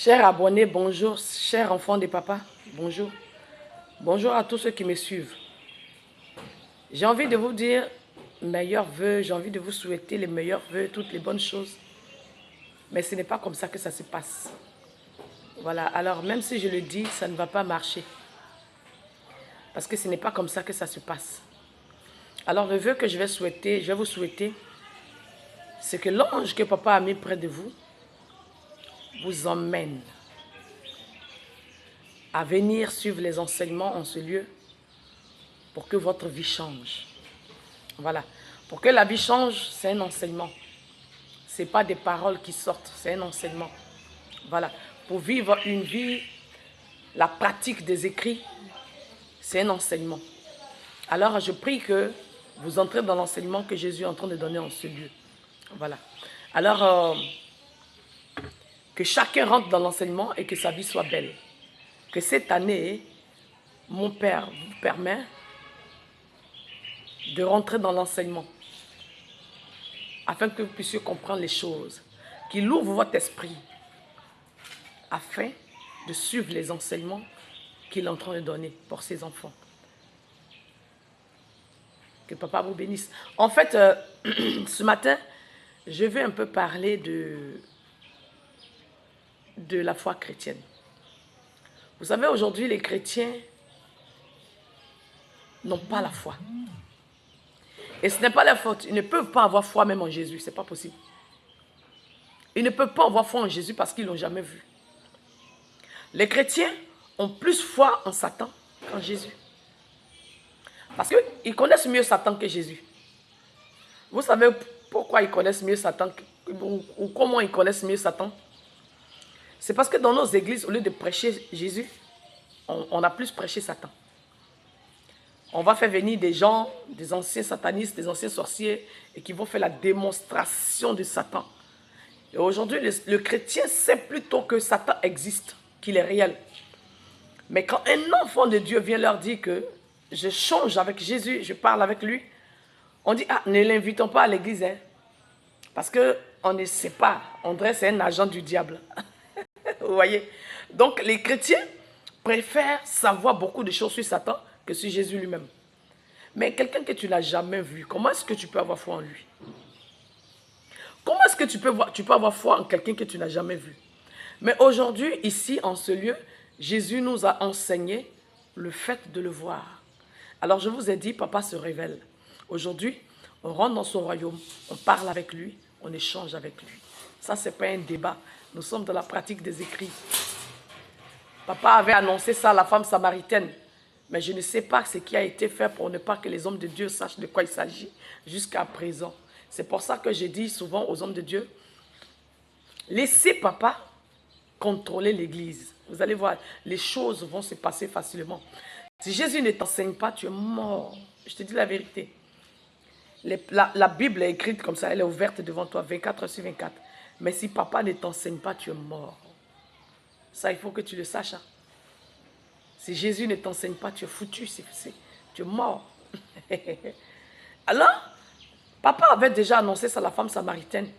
Chers abonnés, bonjour. Chers enfants des papas, bonjour. Bonjour à tous ceux qui me suivent. J'ai envie de vous dire meilleurs vœux, j'ai envie de vous souhaiter les meilleurs vœux, toutes les bonnes choses. Mais ce n'est pas comme ça que ça se passe. Voilà, alors même si je le dis, ça ne va pas marcher. Parce que ce n'est pas comme ça que ça se passe. Alors le vœu que je vais vous souhaiter, c'est que l'ange que papa a mis près de vous emmène à venir suivre les enseignements en ce lieu pour que votre vie change. Voilà. Pour que la vie change, c'est un enseignement. Ce n'est pas des paroles qui sortent, c'est un enseignement. Voilà. Pour vivre une vie, la pratique des écrits, c'est un enseignement. Alors, je prie que vous entrez dans l'enseignement que Jésus est en train de donner en ce lieu. Voilà. Alors, que chacun rentre dans l'enseignement et que sa vie soit belle. Que cette année, mon Père vous permet de rentrer dans l'enseignement afin que vous puissiez comprendre les choses, qu'il ouvre votre esprit afin de suivre les enseignements qu'il est en train de donner pour ses enfants. Que papa vous bénisse. En fait, ce matin, je vais un peu parler de la foi chrétienne. Vous savez, aujourd'hui, les chrétiens n'ont pas la foi. Et ce n'est pas leur faute. Ils ne peuvent pas avoir foi même en Jésus. Ce n'est pas possible. Ils ne peuvent pas avoir foi en Jésus parce qu'ils ne l'ont jamais vu. Les chrétiens ont plus foi en Satan qu'en Jésus. Parce qu'ils connaissent mieux Satan que Jésus. Vous savez pourquoi ils connaissent mieux Satan ou comment ils connaissent mieux Satan? C'est parce que dans nos églises, au lieu de prêcher Jésus, on a plus prêché Satan. On va faire venir des gens, des anciens satanistes, des anciens sorciers, et qui vont faire la démonstration de Satan. Et aujourd'hui, le chrétien sait plutôt que Satan existe, qu'il est réel. Mais quand un enfant de Dieu vient leur dire que je change avec Jésus, je parle avec lui, on dit, ah, ne l'invitons pas à l'église, hein, parce qu'on ne sait pas, on dirait que c'est un agent du diable. Vous voyez? Donc les chrétiens préfèrent savoir beaucoup de choses sur Satan que sur Jésus lui-même. Mais quelqu'un que tu n'as jamais vu, comment est-ce que tu peux avoir foi en lui? Comment est-ce que tu peux avoir foi en quelqu'un que tu n'as jamais vu? Mais aujourd'hui, ici, en ce lieu, Jésus nous a enseigné le fait de le voir. Alors je vous ai dit, papa se révèle. Aujourd'hui, on rentre dans son royaume, on parle avec lui, on échange avec lui. Ça, ce n'est pas un débat. Nous sommes dans la pratique des écrits. Papa avait annoncé ça à la femme samaritaine. Mais je ne sais pas ce qui a été fait pour ne pas que les hommes de Dieu sachent de quoi il s'agit jusqu'à présent. C'est pour ça que je dis souvent aux hommes de Dieu, laissez papa contrôler l'église. Vous allez voir, les choses vont se passer facilement. Si Jésus ne t'enseigne pas, tu es mort. Je te dis la vérité. La Bible est écrite comme ça, elle est ouverte devant toi 24 sur 24. Mais si papa ne t'enseigne pas, tu es mort. Ça, il faut que tu le saches. Hein. Si Jésus ne t'enseigne pas, tu es foutu, tu es mort. Alors, papa avait déjà annoncé ça à la femme samaritaine.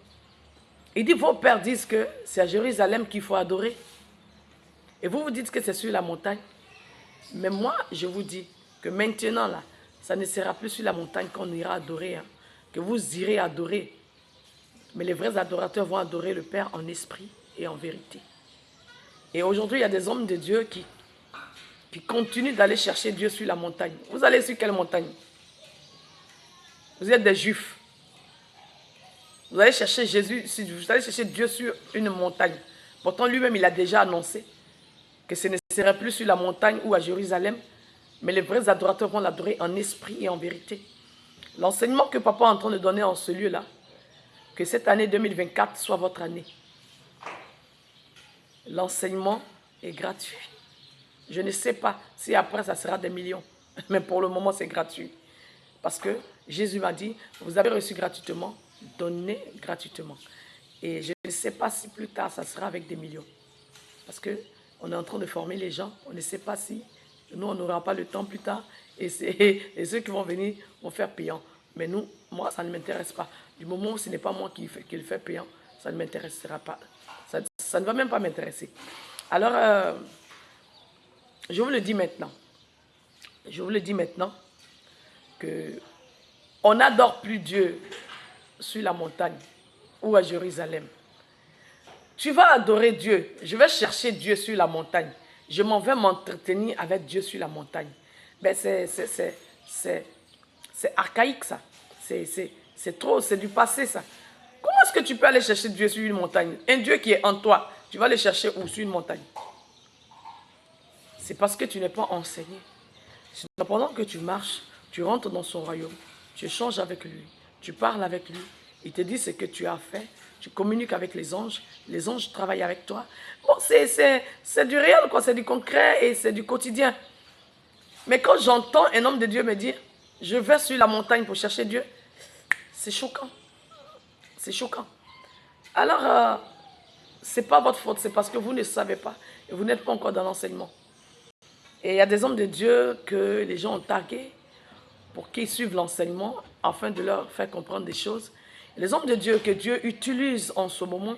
Il dit, vos pères disent que c'est à Jérusalem qu'il faut adorer. Et vous dites que c'est sur la montagne. Mais moi, je vous dis que maintenant, là, ça ne sera plus sur la montagne qu'on ira adorer. Hein, que vous irez adorer. Mais les vrais adorateurs vont adorer le Père en esprit et en vérité. Et aujourd'hui, il y a des hommes de Dieu qui continuent d'aller chercher Dieu sur la montagne. Vous allez sur quelle montagne? Vous êtes des juifs. Vous allez chercher Jésus, vous allez chercher Dieu sur une montagne. Pourtant, lui-même, il a déjà annoncé que ce ne serait plus sur la montagne ou à Jérusalem, mais les vrais adorateurs vont l'adorer en esprit et en vérité. L'enseignement que papa est en train de donner en ce lieu-là, que cette année 2024 soit votre année. L'enseignement est gratuit. Je ne sais pas si après ça sera des millions, mais pour le moment c'est gratuit. Parce que Jésus m'a dit, vous avez reçu gratuitement, donnez gratuitement. Et je ne sais pas si plus tard ça sera avec des millions. Parce qu'on est en train de former les gens, on ne sait pas si nous on n'aura pas le temps plus tard et ceux qui vont venir vont faire payant. Mais moi ça ne m'intéresse pas. Du moment où ce n'est pas moi qui le fais payant, ça ne m'intéressera pas. Ça ne va même pas m'intéresser. Alors, je vous le dis maintenant. Je vous le dis maintenant que on n'adore plus Dieu sur la montagne ou à Jérusalem. Tu vas adorer Dieu. Je vais chercher Dieu sur la montagne. Je m'en vais m'entretenir avec Dieu sur la montagne. Ben c'est archaïque ça. C'est trop, c'est du passé ça. Comment est-ce que tu peux aller chercher Dieu sur une montagne? Un Dieu qui est en toi, tu vas le chercher où? Sur une montagne. C'est parce que tu n'es pas enseigné. Pendant que tu marches, tu rentres dans son royaume, tu échanges avec lui, tu parles avec lui, il te dit ce que tu as fait, tu communiques avec les anges travaillent avec toi. Bon, c'est du réel, quoi, c'est du concret et c'est du quotidien. Mais quand j'entends un homme de Dieu me dire, je vais sur la montagne pour chercher Dieu, c'est choquant. C'est choquant. Alors, ce n'est pas votre faute, c'est parce que vous ne savez pas et vous n'êtes pas encore dans l'enseignement. Et il y a des hommes de Dieu que les gens ont tagués pour qu'ils suivent l'enseignement afin de leur faire comprendre des choses. Les hommes de Dieu que Dieu utilise en ce moment,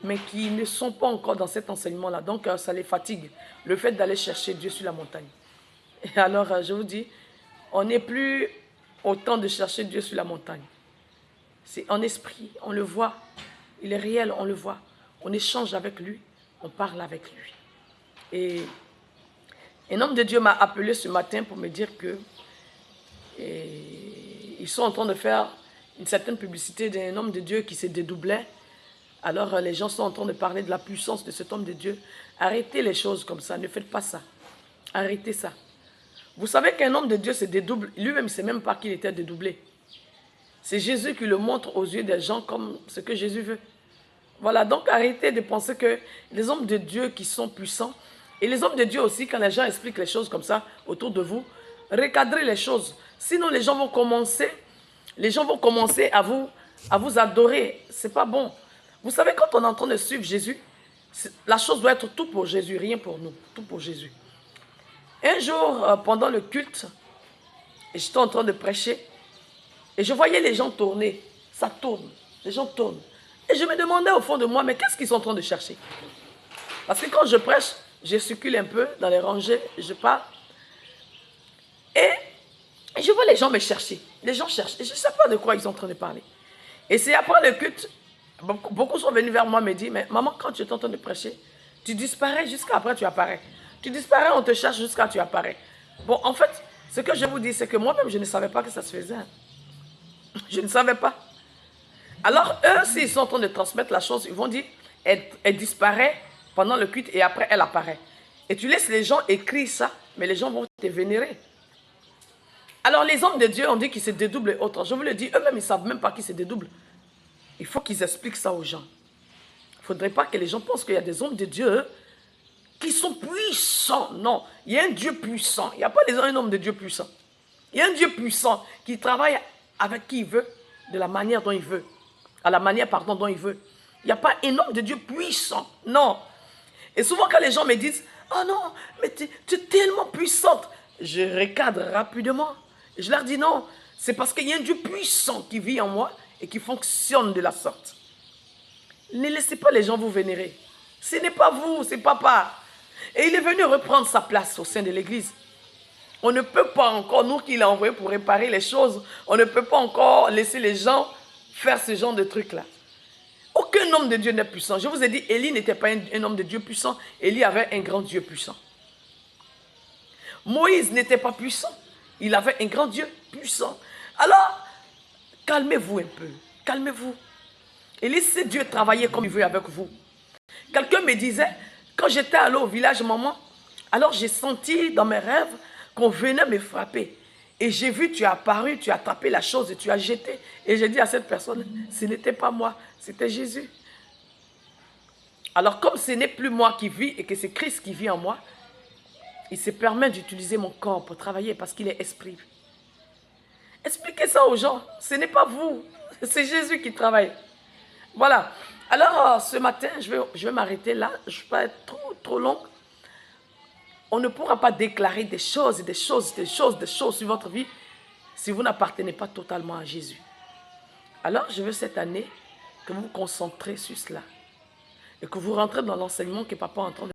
mais qui ne sont pas encore dans cet enseignement-là. Donc, ça les fatigue, le fait d'aller chercher Dieu sur la montagne. Et alors, je vous dis, on n'est plus au temps de chercher Dieu sur la montagne. C'est en esprit, on le voit. Il est réel, on le voit. On échange avec lui, on parle avec lui. Et un homme de Dieu m'a appelé ce matin pour me dire que ils sont en train de faire une certaine publicité d'un homme de Dieu qui se dédoublait. Alors les gens sont en train de parler de la puissance de cet homme de Dieu. Arrêtez les choses comme ça, ne faites pas ça. Arrêtez ça. Vous savez qu'un homme de Dieu se dédouble, lui-même il ne sait même pas qu'il était dédoublé. C'est Jésus qui le montre aux yeux des gens comme ce que Jésus veut. Voilà, donc arrêtez de penser que les hommes de Dieu qui sont puissants, et les hommes de Dieu aussi, quand les gens expliquent les choses comme ça autour de vous, recadrez les choses. Sinon, les gens vont commencer à vous adorer. Ce n'est pas bon. Vous savez, quand on est en train de suivre Jésus, la chose doit être tout pour Jésus, rien pour nous, tout pour Jésus. Un jour, pendant le culte, j'étais en train de prêcher, et je voyais les gens tourner. Ça tourne, les gens tournent. Et je me demandais au fond de moi, mais qu'est-ce qu'ils sont en train de chercher? Parce que quand je prêche, je circule un peu dans les rangées, je parle. Et je vois les gens me chercher. Les gens cherchent. Et je ne sais pas de quoi ils sont en train de parler. Et c'est après le culte, beaucoup sont venus vers moi et me disent, mais maman, quand tu es en train de prêcher, tu disparais jusqu'à après tu apparais. Tu disparais, on te cherche jusqu'à tu apparais. Bon, en fait, ce que je vous dis, c'est que moi-même, je ne savais pas que ça se faisait. Je ne savais pas. Alors, eux, s'ils sont en train de transmettre la chose, ils vont dire, elle disparaît pendant le culte et après, elle apparaît. Et tu laisses les gens écrire ça, mais les gens vont te vénérer. Alors, les hommes de Dieu ont dit qu'ils se dédoublent et autres. Je vous le dis, eux-mêmes, ils ne savent même pas qu'ils se dédoublent. Il faut qu'ils expliquent ça aux gens. Il ne faudrait pas que les gens pensent qu'il y a des hommes de Dieu qui sont puissants. Non, il y a un Dieu puissant. Il n'y a pas un homme de Dieu puissant. Il y a un Dieu puissant qui travaille avec qui il veut, de la manière dont il veut. À la manière, pardon, dont il veut. Il n'y a pas un homme de Dieu puissant. Non. Et souvent, quand les gens me disent, « Oh non, mais tu es tellement puissante », je recadre rapidement. Je leur dis non, c'est parce qu'il y a un Dieu puissant qui vit en moi et qui fonctionne de la sorte. Ne laissez pas les gens vous vénérer. Ce n'est pas vous, c'est papa. Et il est venu reprendre sa place au sein de l'église. On ne peut pas encore, nous qui l'a envoyé pour réparer les choses, on ne peut pas encore laisser les gens faire ce genre de trucs-là. Aucun homme de Dieu n'est puissant. Je vous ai dit, Élie n'était pas un homme de Dieu puissant. Élie avait un grand Dieu puissant. Moïse n'était pas puissant. Il avait un grand Dieu puissant. Alors, calmez-vous un peu. Calmez-vous. Et laissez Dieu travailler comme il veut avec vous. Quelqu'un me disait, quand j'étais allé au village maman, alors j'ai senti dans mes rêves qu'on venait me frapper. Et j'ai vu, tu as apparu, tu as tapé la chose et tu as jeté. Et j'ai dit à cette personne, ce n'était pas moi, c'était Jésus. Alors comme ce n'est plus moi qui vis et que c'est Christ qui vit en moi, il se permet d'utiliser mon corps pour travailler parce qu'il est esprit. Expliquez ça aux gens. Ce n'est pas vous. C'est Jésus qui travaille. Voilà. Alors, ce matin, je vais m'arrêter là. Je ne vais pas être trop long. On ne pourra pas déclarer des choses sur votre vie si vous n'appartenez pas totalement à Jésus. Alors, je veux cette année que vous vous concentrez sur cela. et que vous rentrez dans l'enseignement que papa est en train de